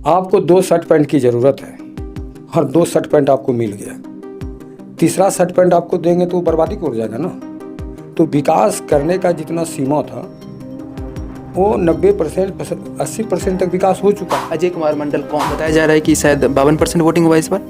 आपको 2 shirt pant की ज़रूरत है और 2 शर्ट पैंट आपको मिल गया, तीसरा शर्ट पैंट आपको देंगे तो वो बर्बादी को हो जाएगा ना। तो विकास करने का जितना सीमा था वो 90% 80% तक विकास हो चुका है। अजय कुमार मंडल कौन? बताया जा रहा है कि शायद 52% वोटिंग हुआ इस बार।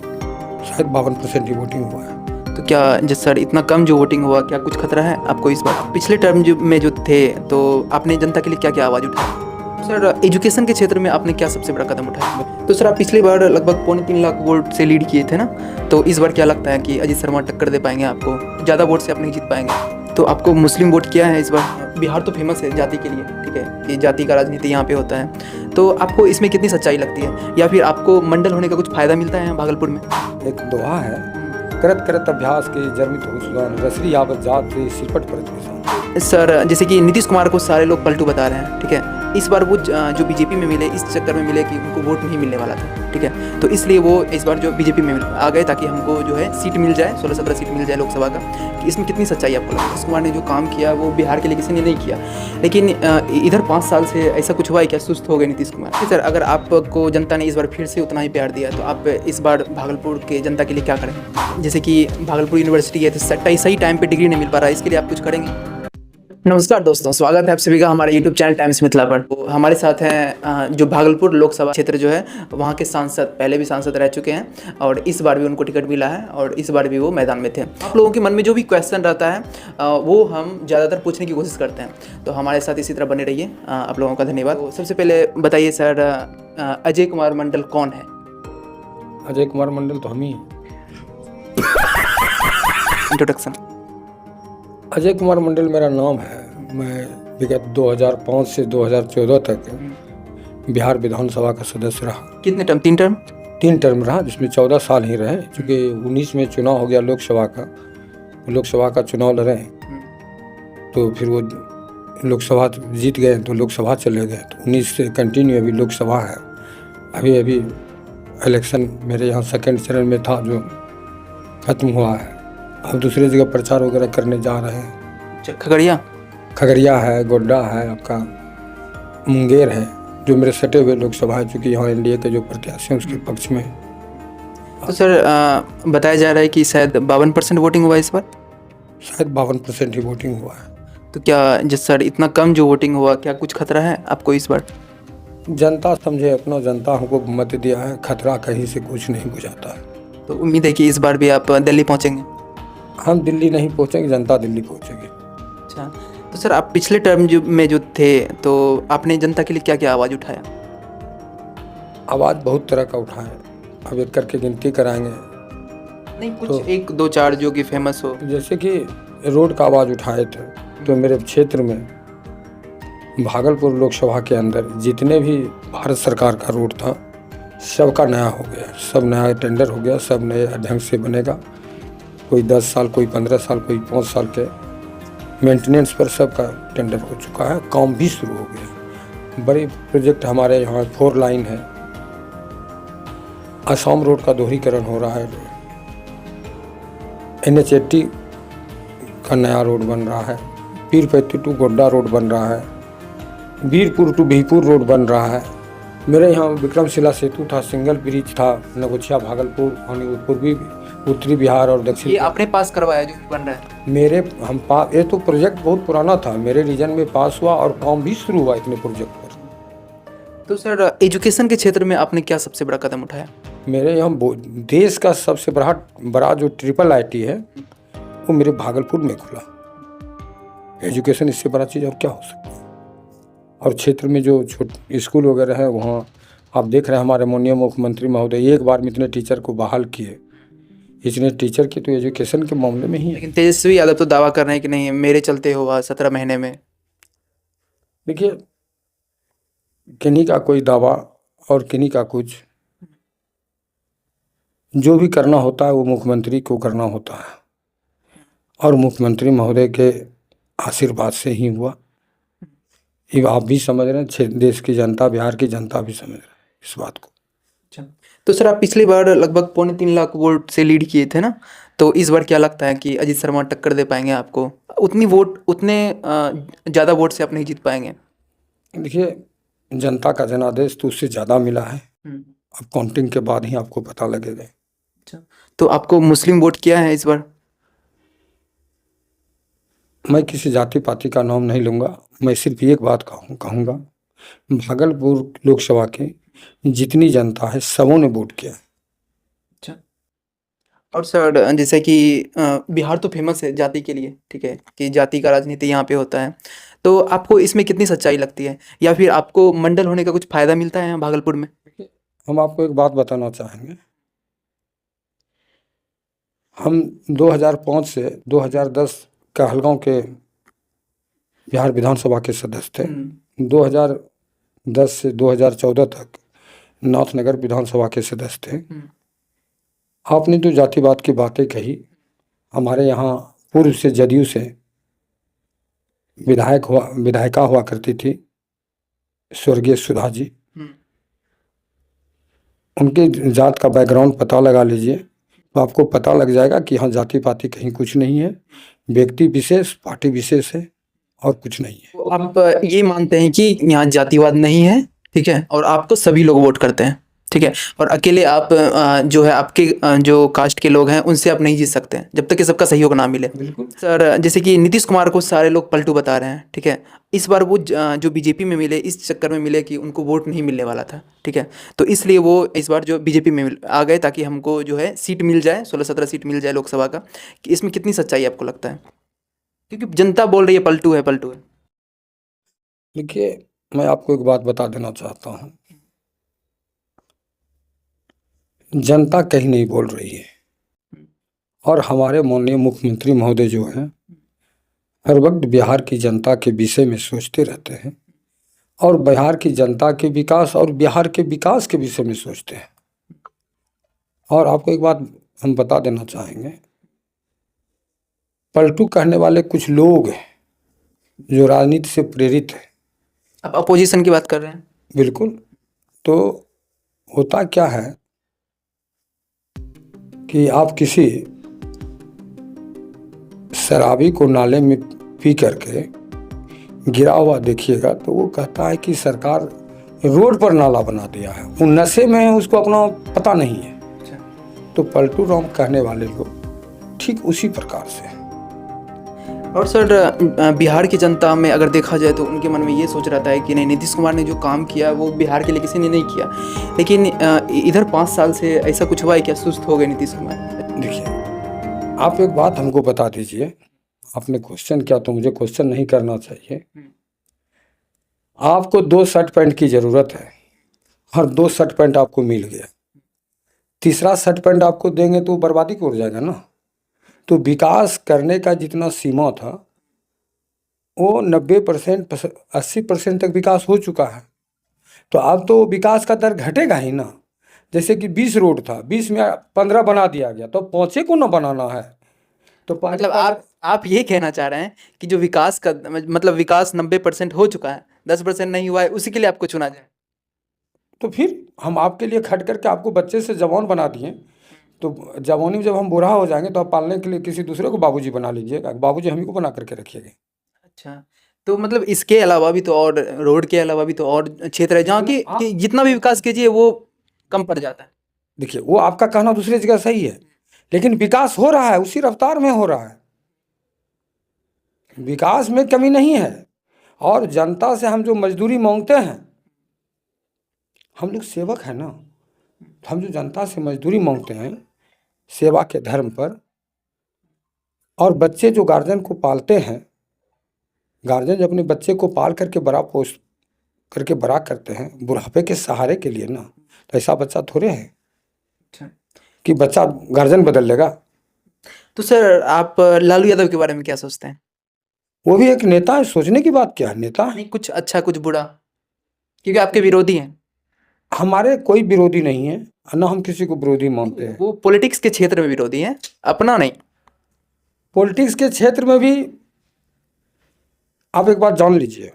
शायद 52% ही वोटिंग हुआ है। तो क्या जिस सर इतना कम जो वोटिंग हुआ, क्या कुछ खतरा है आपको इस बार? पिछले टर्म में जो थे तो आपने जनता के लिए क्या क्या आवाज़ उठाई? सर एजुकेशन के क्षेत्र में आपने क्या सबसे बड़ा कदम उठाया? तो सर आप पिछली बार लगभग 3.25 लाख वोट से लीड किए थे ना, तो इस बार क्या लगता है कि अजीत शर्मा टक्कर दे पाएंगे आपको? ज़्यादा वोट से आप नहीं जीत पाएंगे। तो आपको मुस्लिम वोट किया है इस बार? बिहार तो फेमस है जाति के लिए, ठीक है, कि जाति का राजनीति यहाँ पे होता है। तो आपको इसमें कितनी सच्चाई लगती है, या फिर आपको मंडल होने का कुछ फ़ायदा मिलता है यहाँ भागलपुर में? एक दोहा है, करत करत अभ्यास के जर्मित हो सुदान, रसरी आवत जात से सिरपट परत किसान। सर जैसे कि नीतीश कुमार को सारे लोग पलटू बता रहे हैं, ठीक है, इस बार वो जो बीजेपी में मिले इस चक्कर में मिले कि उनको वोट नहीं मिलने वाला था, ठीक है, तो इसलिए वो इस बार जो बीजेपी में आ गए ताकि हमको जो है सीट मिल जाए, 16-17 सीट मिल जाए लोकसभा का। कि इसमें कितनी सच्चाई आपको लगता है? नीतीश कुमार ने जो काम किया वो बिहार के लिए किसी ने नहीं किया, लेकिन इधर 5 साल से ऐसा कुछ हुआ है क्या? सुस्त हो गए नीतीश कुमार? सर अगर आपको जनता ने इस बार फिर से उतना ही प्यार दिया तो आप इस बार भागलपुर के जनता के लिए क्या करेंगे? जैसे कि भागलपुर यूनिवर्सिटी है तो सही टाइम पे डिग्री नहीं मिल पा रहा है, इसके लिए आप कुछ करेंगे? नमस्कार दोस्तों, स्वागत है आप सभी का हमारे YouTube चैनल टाइम्स मिथिला पर। तो हमारे साथ हैं जो भागलपुर लोकसभा क्षेत्र जो है वहाँ के सांसद, पहले भी सांसद रह चुके हैं और इस बार भी उनको टिकट मिला है और इस बार भी वो मैदान में थे। आप लोगों के मन में जो भी क्वेश्चन रहता है वो हम ज़्यादातर पूछने की कोशिश करते हैं, तो हमारे साथ इसी तरह बने रहिए। आप लोगों का धन्यवाद। तो सबसे पहले बताइए सर, अजय कुमार मंडल कौन है? अजय कुमार मंडल तो हम ही हैं। इंट्रोडक्शन। अजय कुमार मंडल मेरा नाम है। मैं विगत 2005 से 2014 तक बिहार विधानसभा का सदस्य रहा। कितने टर्म? 3 टर्म? 3 टर्म रहा, जिसमें 14 साल ही रहे, क्योंकि 19 में चुनाव हो गया लोकसभा का चुनाव लड़े, तो फिर वो लोकसभा जीत गए तो लोकसभा चले गए, तो 19 से कंटिन्यू अभी लोकसभा है। अभी इलेक्शन मेरे यहाँ सेकेंड चरण में था जो खत्म हुआ है, अब दूसरे जगह प्रचार वगैरह करने जा रहे हैं। खगड़िया है, गोड्डा है, आपका मुंगेर है, जो मेरे सटे हुए लोकसभा है, चूँकि यहाँ एनडीए के जो प्रत्याशी हैं उसके पक्ष में। तो सर बताया जा रहा है कि शायद 52% वोटिंग हुआ इस बार। शायद 52% ही वोटिंग हुआ है। तो क्या जिस सर इतना कम जो वोटिंग हुआ, क्या कुछ खतरा है आपको इस बार? जनता समझे अपना, जनता हमको मत दिया है, खतरा कहीं से कुछ नहीं बुझाता है। तो उम्मीद है कि इस बार भी आप दिल्ली पहुँचेंगे? हम दिल्ली नहीं पहुँचेंगे, जनता दिल्ली पहुँचेगी। अच्छा, तो सर आप पिछले टर्म में जो थे तो आपने जनता के लिए क्या क्या आवाज़ उठाया? आवाज़ बहुत तरह का उठाए, अब एक करके गिनती कराएंगे। नहीं, कुछ तो 1, 2, 4 जो कि फेमस हो। जैसे कि रोड का आवाज़ उठाए थे, तो मेरे क्षेत्र में भागलपुर लोकसभा के अंदर जितने भी भारत सरकार का रोड था सबका नया हो गया, सब नया टेंडर हो गया, सब नए ढंग से बनेगा। कोई 10 साल, कोई 15 साल, कोई 5 साल के मेंटेनेंस पर सबका टेंडर हो चुका है, काम भी शुरू हो गया। बड़े प्रोजेक्ट हमारे यहाँ 4 लाइन है, आसाम रोड का दोहरीकरण हो रहा है, NH80 का नया रोड बन रहा है, पीरपैती टू गोड्डा रोड बन रहा है, वीरपुर टू बिहपुर रोड बन रहा है। मेरे यहाँ विक्रमशिला सेतु था, सिंगल ब्रिज था, नगोछिया भागलपुर, पूर्वी उत्तरी बिहार और दक्षिण। ये अपने पास करवाया जो बन रहा है? ये तो प्रोजेक्ट बहुत पुराना था, मेरे रीजन में पास हुआ और काम भी शुरू हुआ इतने प्रोजेक्ट पर। तो सर एजुकेशन के क्षेत्र में आपने क्या सबसे बड़ा कदम उठाया? मेरे यहाँ देश का सबसे बड़ा जो IIIT है वो मेरे भागलपुर में खुला। एजुकेशन इससे बड़ा चीज़ और क्या हो सकता है। और क्षेत्र में जो छोटे स्कूल वगैरह है वहाँ आप देख रहे हैं, हमारे माननीय मुख्यमंत्री महोदय एक बार में इतने टीचर को बहाल किए। इतने टीचर की तो एजुकेशन के मामले में ही है। लेकिन तेजस्वी यादव तो दावा कर रहे हैं कि नहीं मेरे चलते हुआ 17 महीने में। देखिए, किन्हीं का कोई दावा और किन्हीं का कुछ, जो भी करना होता है वो मुख्यमंत्री को करना होता है, और मुख्यमंत्री महोदय के आशीर्वाद से ही हुआ। ये आप भी समझ रहे हैं, देश की जनता, बिहार की जनता भी समझ रहे हैं इस बात को। अच्छा, तो सर आप पिछली बार लगभग 3.25 लाख वोट से लीड किए थे ना, तो इस बार क्या लगता है कि अजीत शर्मा टक्कर दे पाएंगे आपको? उतने ज़्यादा वोट से आप नहीं जीत पाएंगे? देखिए, जनता का जनादेश तो उससे ज़्यादा मिला है। अब काउंटिंग के बाद ही आपको पता लगेगा। अच्छा, तो आपको मुस्लिम वोट किया है इस बार? मैं किसी जाति पाति का नाम नहीं लूँगा, मैं सिर्फ एक बात कहूँगा, भागलपुर लोकसभा की जितनी जनता है सबों ने वोट किया है। अच्छा, और सर जैसे कि बिहार तो फेमस है जाति के लिए, ठीक है, कि जाति का राजनीति यहाँ पे होता है, तो आपको इसमें कितनी सच्चाई लगती है, या फिर आपको मंडल होने का कुछ फ़ायदा मिलता है यहाँ भागलपुर में? हम आपको एक बात बताना चाहेंगे, हम 2005 से 2010 कहलगांव के बिहार विधानसभा के सदस्य थे। 2010 से 2014 तक नाथनगर विधानसभा के सदस्य थे। आपने जो जातिवाद की बातें कही, हमारे यहाँ पूर्व से जदयू से विधायिका हुआ करती थी स्वर्गीय सुधा जी। उनके जात का बैकग्राउंड पता लगा लीजिए तो आपको पता लग जाएगा कि यहाँ जाति पाति कहीं कुछ नहीं है, व्यक्ति विशेष पार्टी विशेष है और कुछ नहीं है। तो आप ये मानते हैं कि यहाँ जातिवाद नहीं है, ठीक है, और आपको सभी लोग वोट करते हैं, ठीक है, और अकेले आप जो है आपके जो कास्ट के लोग हैं उनसे आप नहीं जीत सकते हैं जब तक कि सबका सहयोग ना मिले। बिल्कुल सर जैसे कि नीतीश कुमार को सारे लोग पलटू बता रहे हैं, ठीक है, इस बार वो जो बीजेपी में मिले इस चक्कर में मिले कि उनको वोट नहीं मिलने वाला था, ठीक है, तो इसलिए वो इस बार जो बीजेपी में आ गए ताकि हमको जो है सीट मिल जाए, 16-17 सीट मिल जाए लोकसभा का। कि इसमें कितनी सच्चाई आपको लगता है, क्योंकि जनता बोल रही है पलटू है पलटू है? देखिए, मैं आपको एक बात बता देना चाहता हूँ, जनता कहीं नहीं बोल रही है और हमारे माननीय मुख्यमंत्री महोदय जो हैं हर वक्त बिहार की जनता के विषय में सोचते रहते हैं और बिहार की जनता के विकास और बिहार के विकास के विषय में सोचते हैं। और आपको एक बात हम बता देना चाहेंगे, पलटू कहने वाले कुछ लोग हैं जो राजनीति से प्रेरित है। आप अपोजिशन की बात कर रहे हैं? बिल्कुल। तो होता क्या है कि आप किसी शराबी को नाले में पी करके गिरा हुआ देखिएगा तो वो कहता है कि सरकार रोड पर नाला बना दिया है, वो नशे में है, उसको अपना पता नहीं है। तो पलटू राम कहने वाले लोग ठीक उसी प्रकार से हैं। और सर बिहार की जनता में अगर देखा जाए तो उनके मन में ये सोच रहता है कि नहीं, नीतीश कुमार ने जो काम किया वो बिहार के लिए किसी ने नहीं किया, लेकिन इधर 5 साल से ऐसा कुछ हुआ है क्या, सुस्त हो गए नीतीश कुमार? देखिए, आप एक बात हमको बता दीजिए, आपने क्वेश्चन किया तो मुझे क्वेश्चन नहीं करना चाहिए। आपको 2 शर्ट पैंट की ज़रूरत है और 2 शर्ट पैंट आपको मिल गया, तीसरा शर्ट पैंट आपको देंगे तो बर्बादी को हो जाएगा ना। तो विकास करने का जितना सीमा था वो 90% 80% तक विकास हो चुका है। तो अब तो विकास का दर घटेगा ही ना। जैसे कि 20 रोड था, 20 में 15 बना दिया गया, तो 5 को ना बनाना है। तो मतलब आप ये कहना चाह रहे हैं कि जो विकास का मतलब विकास 90% हो चुका है, 10% नहीं हुआ है, उसी के लिए आपको चुना जाए? तो फिर हम आपके लिए खट करके आपको बच्चे से जवान बना दिए, तो जवानी में जब हम बूढ़ा हो जाएंगे तो आप पालने के लिए किसी दूसरे को बाबूजी बना लीजिएगा, बाबूजी हम ही को बना करके रखिएगा। अच्छा, तो मतलब इसके अलावा भी तो और रोड के अलावा भी तो और क्षेत्र है जहाँ कि जितना भी विकास कीजिए वो कम पड़ जाता है। देखिए, वो आपका कहना दूसरी जगह सही है, लेकिन विकास हो रहा है, उसी रफ्तार में हो रहा है, विकास में कमी नहीं है। और जनता से हम जो मजदूरी मांगते हैं, हम लोग सेवक हैं ना, तो हम जो जनता से मजदूरी मांगते हैं सेवा के धर्म पर, और बच्चे जो गार्जियन को पालते हैं, गार्जियन जब अपने बच्चे को पाल करके बड़ा पोष करके बड़ा करते हैं बुढ़ापे के सहारे के लिए ना, तो ऐसा बच्चा थोड़े है कि बच्चा गार्जियन बदल लेगा। तो सर आप लालू यादव के बारे में क्या सोचते हैं? वो भी एक नेता है, सोचने की बात क्या है, नेता है। नहीं, कुछ अच्छा कुछ बुरा, क्योंकि आपके विरोधी हैं। हमारे कोई विरोधी नहीं है, ना हम किसी को विरोधी मानते हैं। वो पॉलिटिक्स के क्षेत्र में विरोधी हैं, अपना नहीं। पॉलिटिक्स के क्षेत्र में भी आप एक बात जान लीजिए,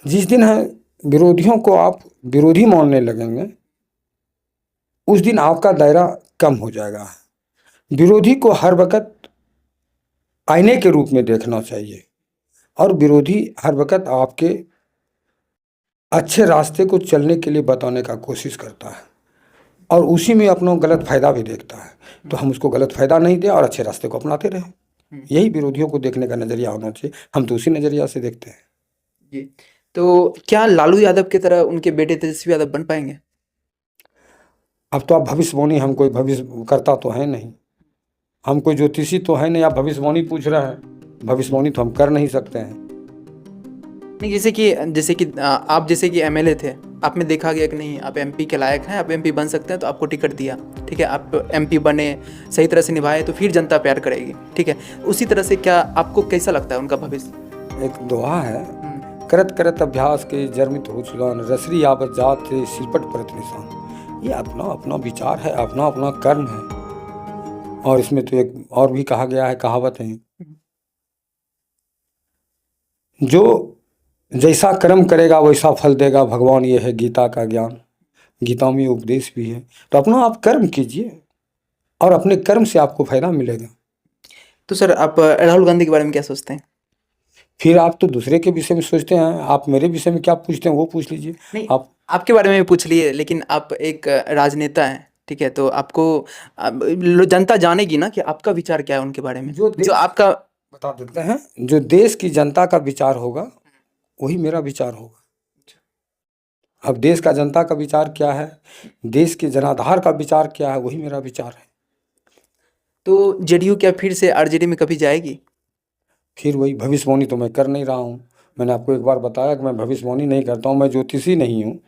जिस दिन है विरोधियों को आप विरोधी मानने लगेंगे उस दिन आपका दायरा कम हो जाएगा। विरोधी को हर वक्त आईने के रूप में देखना चाहिए और विरोधी हर वक्त आपके अच्छे रास्ते को चलने के लिए बताने का कोशिश करता है और उसी में अपना गलत फायदा भी देखता है। तो हम उसको गलत फायदा नहीं दें और अच्छे रास्ते को अपनाते रहें। यही विरोधियों को देखने का नज़रिया होना चाहिए। हम तो उसी नज़रिया से देखते हैं। जी। तो क्या लालू यादव की तरह उनके बेटे तेजस्वी यादव बन पाएंगे? अब तो आप भविष्यवाणी, हम कोई भविष्य करता तो है नहीं, हम कोई ज्योतिषी तो है नहीं। आप भविष्यवाणी पूछ रहे हैं, भविष्यवाणी तो हम कर नहीं सकते हैं। नहीं, जैसे कि आप जैसे कि एमएलए थे, आप में देखा गया कि नहीं आप एमपी के लायक हैं, आप एमपी बन सकते हैं, तो आपको टिकट दिया, ठीक है, आप एमपी बने, सही तरह से निभाए तो फिर जनता प्यार करेगी, ठीक है। उसी तरह से क्या आपको कैसा लगता है उनका भविष्य? एक दोहा है, करत करत अभ्यास के जर्मित हो चुलान, रसरी आवत जात से सिरपट परत निशान। ये अपना अपना विचार है, अपना अपना कर्म है। और इसमें तो एक और भी कहा गया है, कहावत है, जो जैसा कर्म करेगा वैसा फल देगा भगवान, ये है गीता का ज्ञान। गीता में उपदेश भी है। तो अपना आप कर्म कीजिए और अपने कर्म से आपको फायदा मिलेगा। तो सर, आप राहुल गांधी के बारे में क्या सोचते हैं? फिर आप तो दूसरे के विषय में सोचते हैं, आप मेरे विषय में क्या पूछते हैं वो पूछ लीजिए। नहीं, आप आपके बारे में भी पूछ लिए, लेकिन आप एक राजनेता हैं, ठीक है, तो आपको जनता जानेगी ना कि आपका विचार क्या है उनके बारे में, जो आपका बता देते हैं। जो देश की जनता का विचार होगा वही मेरा विचार होगा। अब देश का जनता का विचार क्या है, देश के जनाधार का विचार क्या है, वही मेरा विचार है। तो जेडीयू क्या फिर से आरजेडी में कभी जाएगी? फिर वही भविष्यवाणी तो मैं कर नहीं रहा हूँ। मैंने आपको एक बार बताया कि मैं भविष्यवाणी नहीं करता हूँ, मैं ज्योतिषी नहीं हूँ।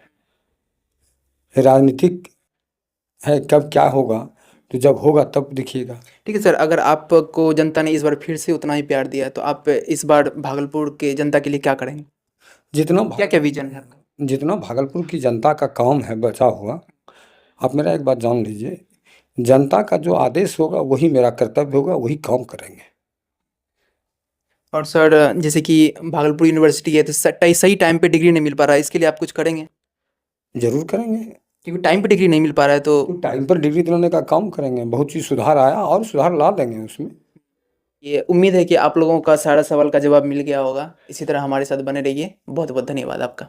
राजनीतिक है, कब क्या होगा तो जब होगा तब दिखिएगा। ठीक है सर, अगर आपको जनता ने इस बार फिर से उतना ही प्यार दिया तो आप इस बार भागलपुर के जनता के लिए क्या करेंगे? क्या क्या विजन है आपका? जितना भागलपुर की जनता का काम है बचा हुआ, आप मेरा एक बात जान लीजिए, जनता का जो आदेश होगा वही मेरा कर्तव्य होगा, वही काम करेंगे। और सर, जैसे कि भागलपुर यूनिवर्सिटी है तो सही टाइम पे डिग्री नहीं मिल पा रहा है, इसके लिए आप कुछ करेंगे? जरूर करेंगे। क्योंकि टाइम पे डिग्री नहीं मिल पा रहा है तो टाइम पर डिग्री दिलाने का काम करेंगे। बहुत चीज़ सुधार आया और सुधार ला देंगे उसमें। ये उम्मीद है कि आप लोगों का सारा सवाल का जवाब मिल गया होगा। इसी तरह हमारे साथ बने रहिए। बहुत बहुत धन्यवाद आपका।